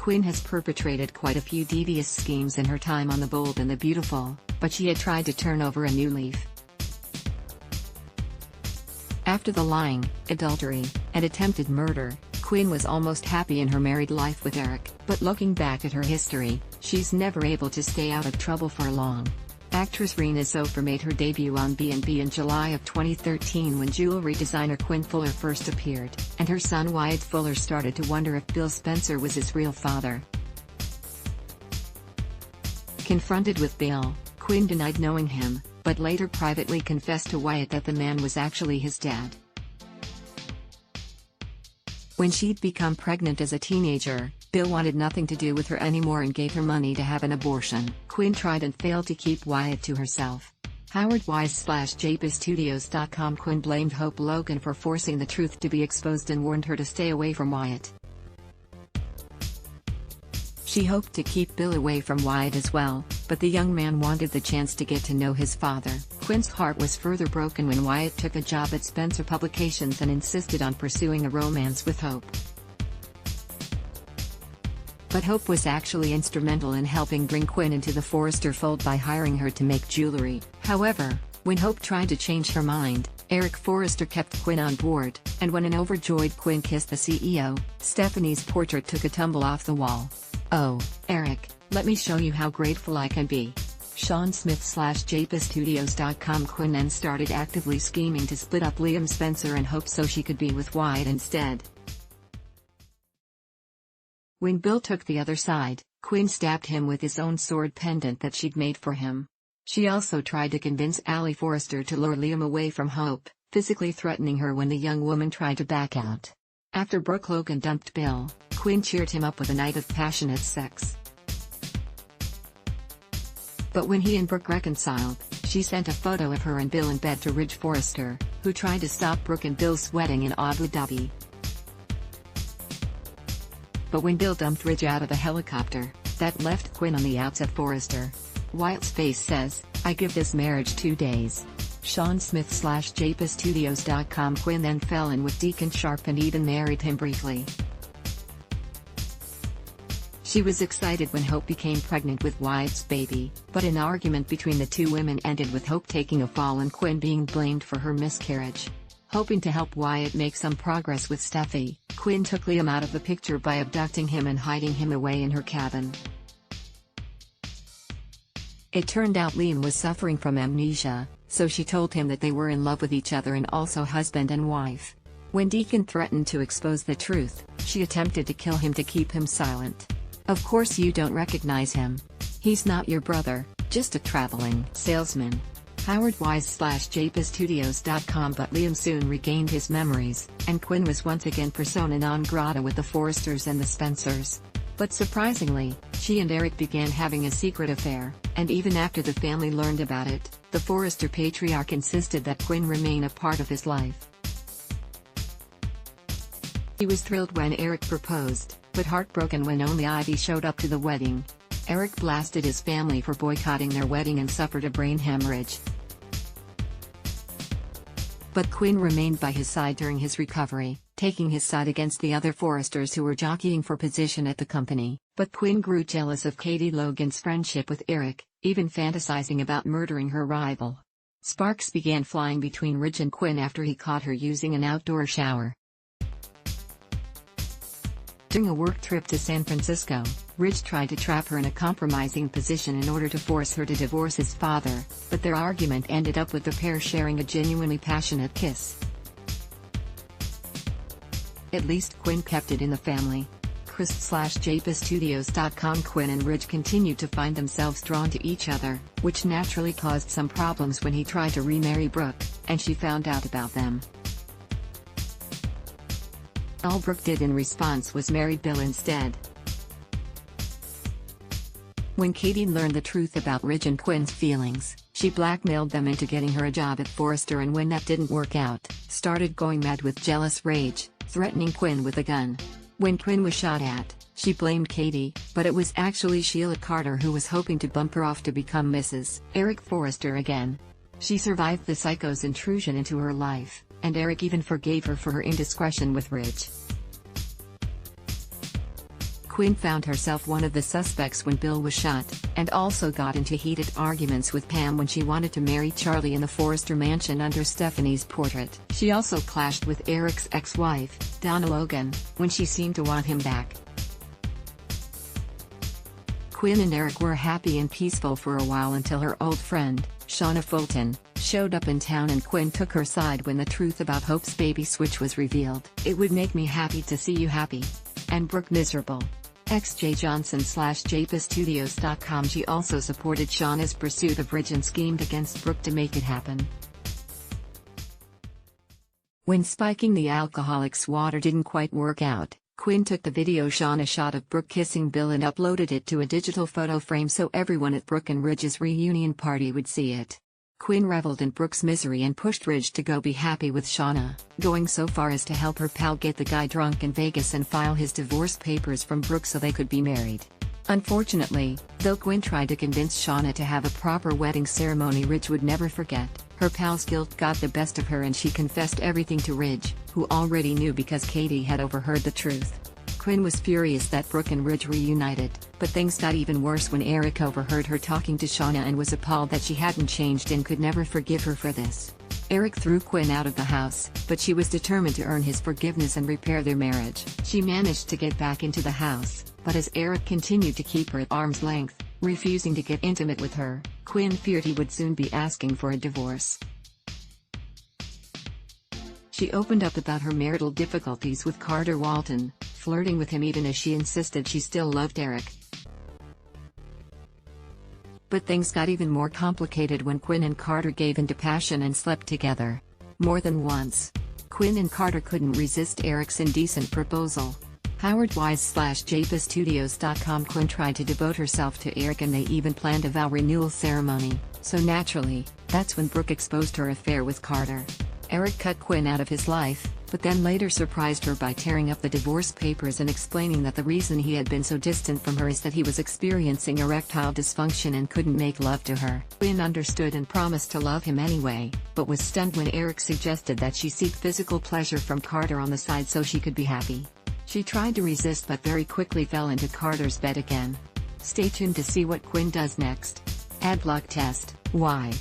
Quinn has perpetrated quite a few devious schemes in her time on The Bold and the Beautiful, but she had tried to turn over a new leaf. After the lying, adultery, and attempted murder, Quinn was almost happy in her married life with Eric, but looking back at her history, she's never able to stay out of trouble for long. Actress Rena Sofer made her debut on B&B in July of 2013 when jewelry designer Quinn Fuller first appeared, and her son Wyatt Fuller started to wonder if Bill Spencer was his real father. Confronted with Bill, Quinn denied knowing him, but later privately confessed to Wyatt that the man was actually his dad. When she'd become pregnant as a teenager, Bill wanted nothing to do with her anymore and gave her money to have an abortion. Quinn tried and failed to keep Wyatt to herself. Howard Wise/JPStudios.com. Quinn blamed Hope Logan for forcing the truth to be exposed and warned her to stay away from Wyatt. She hoped to keep Bill away from Wyatt as well, but the young man wanted the chance to get to know his father. Quinn's heart was further broken when Wyatt took a job at Spencer Publications and insisted on pursuing a romance with Hope. But Hope was actually instrumental in helping bring Quinn into the Forrester fold by hiring her to make jewelry. However, when Hope tried to change her mind, Eric Forrester kept Quinn on board, and when an overjoyed Quinn kissed the CEO, Stephanie's portrait took a tumble off the wall. "Oh, Eric, let me show you how grateful I can be." Sean Smith/JPStudios.com. Quinn then started actively scheming to split up Liam Spencer and Hope so she could be with Wyatt instead. When Bill took the other side, Quinn stabbed him with his own sword pendant that she'd made for him. She also tried to convince Allie Forrester to lure Liam away from Hope, physically threatening her when the young woman tried to back out. After Brooke Logan dumped Bill, Quinn cheered him up with a night of passionate sex. But when he and Brooke reconciled, she sent a photo of her and Bill in bed to Ridge Forrester, who tried to stop Brooke and Bill's wedding in Abu Dhabi. But when Bill dumped Ridge out of a helicopter, that left Quinn on the outs at Forrester. Wyatt's face says, "I give this marriage 2 days." Sean Smith/JPStudios.com. Quinn then fell in with Deacon Sharp and even married him briefly. She was excited when Hope became pregnant with Wyatt's baby, but an argument between the two women ended with Hope taking a fall and Quinn being blamed for her miscarriage. Hoping to help Wyatt make some progress with Steffi, Quinn took Liam out of the picture by abducting him and hiding him away in her cabin. It turned out Liam was suffering from amnesia, so she told him that they were in love with each other and also husband and wife. When Deacon threatened to expose the truth, she attempted to kill him to keep him silent. "Of course you don't recognize him. He's not your brother, just a traveling salesman." Howard Wise/JPStudios.com. But Liam soon regained his memories, and Quinn was once again persona non grata with the Forresters and the Spencers. But surprisingly, she and Eric began having a secret affair, and even after the family learned about it, the Forrester patriarch insisted that Quinn remain a part of his life. He was thrilled when Eric proposed, but heartbroken when only Ivy showed up to the wedding. Eric blasted his family for boycotting their wedding and suffered a brain hemorrhage. But Quinn remained by his side during his recovery, taking his side against the other Forresters who were jockeying for position at the company. But Quinn grew jealous of Katie Logan's friendship with Eric, even fantasizing about murdering her rival. Sparks began flying between Ridge and Quinn after he caught her using an outdoor shower. During a work trip to San Francisco, Ridge tried to trap her in a compromising position in order to force her to divorce his father, but their argument ended up with the pair sharing a genuinely passionate kiss. At least Quinn kept it in the family. Chris/JPStudios.com. Quinn and Ridge continued to find themselves drawn to each other, which naturally caused some problems when he tried to remarry Brooke, and she found out about them. All Brooke did in response was marry Bill instead. When Katie learned the truth about Ridge and Quinn's feelings, she blackmailed them into getting her a job at Forrester, and when that didn't work out, started going mad with jealous rage, threatening Quinn with a gun. When Quinn was shot at, she blamed Katie, but it was actually Sheila Carter who was hoping to bump her off to become Mrs. Eric Forrester again. She survived the psycho's intrusion into her life, and Eric even forgave her for her indiscretion with Ridge. Quinn found herself one of the suspects when Bill was shot, and also got into heated arguments with Pam when she wanted to marry Charlie in the Forrester mansion under Stephanie's portrait. She also clashed with Eric's ex-wife, Donna Logan, when she seemed to want him back. Quinn and Eric were happy and peaceful for a while until her old friend, Shauna Fulton, showed up in town and Quinn took her side when the truth about Hope's baby switch was revealed. "It would make me happy to see you happy. And Brooke miserable." XJJohnson/JPaStudios.com. She also supported Shauna's pursuit of Ridge and schemed against Brooke to make it happen. When spiking the alcoholic's water didn't quite work out, Quinn took the video Shauna shot of Brooke kissing Bill and uploaded it to a digital photo frame so everyone at Brooke and Ridge's reunion party would see it. Quinn reveled in Brooke's misery and pushed Ridge to go be happy with Shauna, going so far as to help her pal get the guy drunk in Vegas and file his divorce papers from Brooke so they could be married. Unfortunately, though Quinn tried to convince Shauna to have a proper wedding ceremony Ridge would never forget, her pal's guilt got the best of her and she confessed everything to Ridge, who already knew because Katie had overheard the truth. Quinn was furious that Brooke and Ridge reunited, but things got even worse when Eric overheard her talking to Shauna and was appalled that she hadn't changed and could never forgive her for this. Eric threw Quinn out of the house, but she was determined to earn his forgiveness and repair their marriage. She managed to get back into the house, but as Eric continued to keep her at arm's length, refusing to get intimate with her, Quinn feared he would soon be asking for a divorce. She opened up about her marital difficulties with Carter Walton, flirting with him even as she insisted she still loved Eric. But things got even more complicated when Quinn and Carter gave in to passion and slept together. More than once. Quinn and Carter couldn't resist Eric's indecent proposal. HowardWise/JPaStudios.com. Quinn tried to devote herself to Eric and they even planned a vow renewal ceremony, so naturally, that's when Brooke exposed her affair with Carter. Eric cut Quinn out of his life, but then later surprised her by tearing up the divorce papers and explaining that the reason he had been so distant from her is that he was experiencing erectile dysfunction and couldn't make love to her. Quinn understood and promised to love him anyway, but was stunned when Eric suggested that she seek physical pleasure from Carter on the side so she could be happy. She tried to resist but very quickly fell into Carter's bed again. Stay tuned to see what Quinn does next. Adblock test. Why?